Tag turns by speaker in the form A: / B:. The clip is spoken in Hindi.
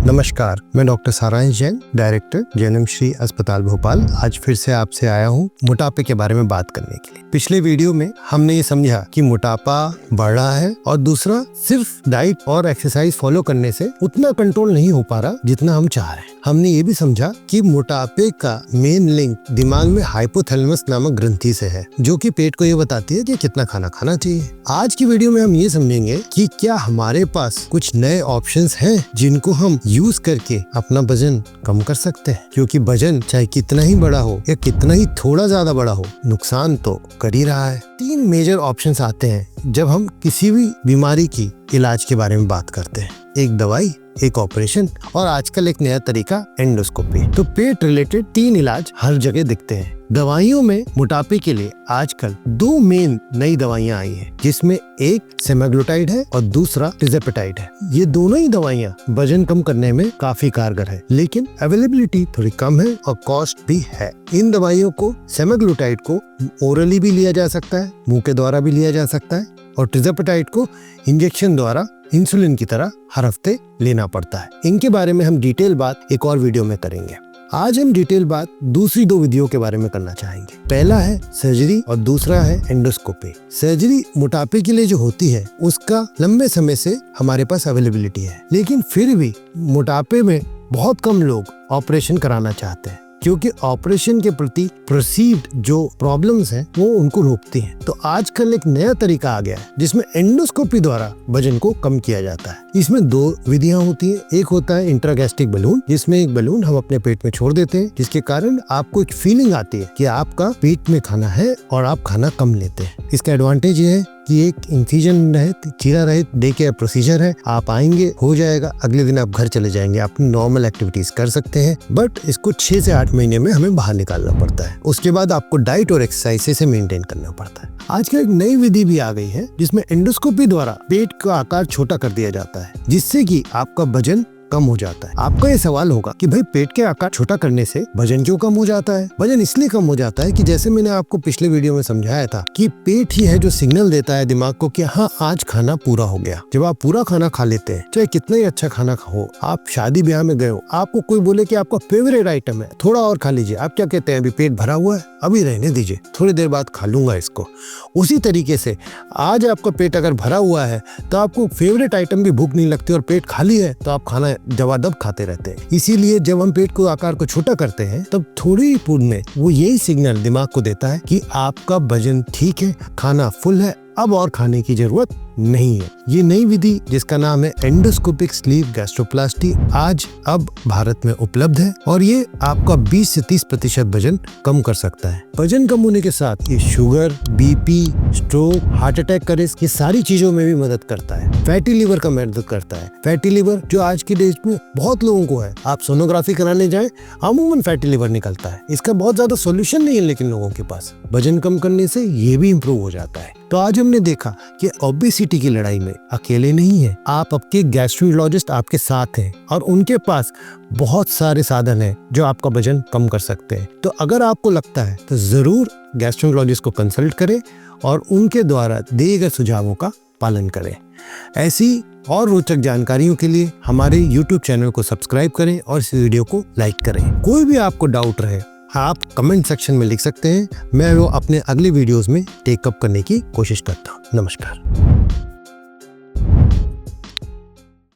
A: नमस्कार, मैं डॉक्टर सारांश जैन, डायरेक्टर जैनम श्री अस्पताल भोपाल। आज फिर से आपसे आया हूँ मोटापे के बारे में बात करने के लिए। पिछले वीडियो में हमने ये समझा कि मोटापा बढ़ रहा है और दूसरा सिर्फ डाइट और एक्सरसाइज फॉलो करने से उतना कंट्रोल नहीं हो पा रहा जितना हम चाह रहे हैं। हमने ये भी समझा कि मोटापे का मेन लिंक दिमाग में हाइपोथैलेमस नामक ग्रंथि से है, जो कि पेट को ये बताती है कि कितना खाना खाना चाहिए। आज की वीडियो में हम ये समझेंगे कि क्या हमारे पास कुछ नए ऑप्शंस हैं जिनको हम यूज करके अपना वजन कम कर सकते हैं, क्योंकि वजन चाहे कितना ही बड़ा हो या कितना ही थोड़ा ज्यादा बड़ा हो, नुकसान तो कर ही रहा है। 3 मेजर ऑप्शंस आते हैं जब हम किसी भी बीमारी की इलाज के बारे में बात करते हैं। एक दवाई, एक ऑपरेशन और आजकल एक नया तरीका एंडोस्कोपी। तो पेट रिलेटेड 3 इलाज हर जगह दिखते हैं। दवाइयों में मोटापे के लिए आजकल 2 मेन नई दवाइयां आई हैं, जिसमें एक सेमाग्लुटाइड है और दूसरा टिज़ेपेटाइड है। ये दोनों ही दवाइयां वजन कम करने में काफी कारगर है, लेकिन अवेलेबिलिटी थोड़ी कम है और कॉस्ट भी है। इन दवाइयों को, सेमाग्लुटाइड को ओरली भी लिया जा सकता है, मुंह के द्वारा भी लिया जा सकता है, और टिज़ेपेटाइड को इंजेक्शन द्वारा इंसुलिन की तरह हर हफ्ते लेना पड़ता है। इनके बारे में हम डिटेल बात एक और वीडियो में करेंगे। आज हम डिटेल बात दूसरी 2 विधियों के बारे में करना चाहेंगे। पहला है सर्जरी और दूसरा है एंडोस्कोपी। सर्जरी मोटापे के लिए जो होती है उसका लंबे समय से हमारे पास अवेलेबिलिटी है, लेकिन फिर भी मोटापे में बहुत कम लोग ऑपरेशन कराना चाहते हैं, क्योंकि ऑपरेशन के प्रति परसीव्ड जो प्रॉब्लम्स हैं वो उनको रोकती हैं। तो आजकल एक नया तरीका आ गया है जिसमें एंडोस्कोपी द्वारा वजन को कम किया जाता है। इसमें 2 विधियां होती हैं। एक होता है इंट्रागैस्ट्रिक बलून, जिसमें एक बलून हम अपने पेट में छोड़ देते हैं, जिसके कारण आपको एक फीलिंग आती है कि आपका पेट में खाना है और आप खाना कम लेते हैं। इसका एडवांटेज ये है कि एक इंसिजन रहित, चीरा रहित डे केयर प्रोसीजर है। आप आएंगे, हो जाएगा, अगले दिन आप घर चले जाएंगे, अपनी नॉर्मल एक्टिविटीज कर सकते हैं। बट इसको 6 से 8 महीने में हमें बाहर निकालना पड़ता है। उसके बाद आपको डाइट और एक्सरसाइज से मेंटेन करना पड़ता है। आजकल एक नई विधि भी आ गई है जिसमें एंडोस्कोपी द्वारा पेट का आकार छोटा कर दिया जाता है, जिससे कि आपका वजन कम हो जाता है। आपका ये सवाल होगा कि भाई पेट के आकार छोटा करने से वजन क्यों कम हो जाता है? वजन इसलिए कम हो जाता है कि जैसे मैंने आपको पिछले वीडियो में समझाया था कि पेट ही है जो सिग्नल देता है दिमाग को कि हाँ, आज खाना पूरा हो गया। जब आप पूरा खाना खा लेते हैं, चाहे कितना ही अच्छा खाना हो, आप शादी ब्याह में गए हो, आपको कोई बोले कि आपका फेवरेट आइटम है, थोड़ा और खा लीजिए, आप क्या कहते हैं? अभी पेट भरा हुआ है, अभी रहने दीजिए, थोड़ी देर बाद खा लूंगा इसको। उसी तरीके से आज आपका पेट अगर भरा हुआ है तो आपको फेवरेट आइटम भी भूख नहीं लगती, और पेट खाली है तो आप खाना दबादब खाते रहते हैं। इसीलिए जब हम पेट को आकार को छोटा करते हैं तब थोड़ी ही पूर्व में वो यही सिग्नल दिमाग को देता है कि आपका वजन ठीक है, खाना फुल है, अब और खाने की जरूरत नहीं है। ये नई विधि जिसका नाम है एंडोस्कोपिक स्लीव गैस्ट्रोप्लास्टी आज अब भारत में उपलब्ध है, और ये आपका 20 से 30% वजन कम कर सकता है। वजन कम होने के साथ ये sugar, BP, stroke, heart attack का रिस्क, ये सारी चीजों में भी मदद करता है। फैटी लिवर का मदद करता है। फैटी लिवर जो आज के डेज में बहुत लोगों को है, आप सोनोग्राफी कराने जाएं, अमूमन फैटी लिवर निकलता है। इसका बहुत ज्यादा सोल्यूशन नहीं है लेकिन लोगों के पास। वजन कम करने से ये भी इम्प्रूव हो जाता है। तो आज हमने देखा कि ओबेसिटी की लड़ाई में अकेले नहीं है, आप आपके गैस्ट्रोलॉजिस्ट आपके साथ हैं और उनके पास बहुत सारे साधन हैं जो आपका वजन कम कर सकते हैं। तो अगर आपको लगता है तो जरूर गैस्ट्रोलॉजिस्ट को कंसल्ट करें और उनके द्वारा दिए गए सुझावों का पालन करें। ऐसी और रोचक जानकारियों के लिए हमारे YouTube चैनल को सब्सक्राइब करें और इस वीडियो को लाइक करें। कोई भी आपको डाउट रहे, आप कमेंट सेक्शन में लिख सकते हैं। मैं वो अपने अगले वीडियोस में टेक अप करने की कोशिश करता हूँ। नमस्कार।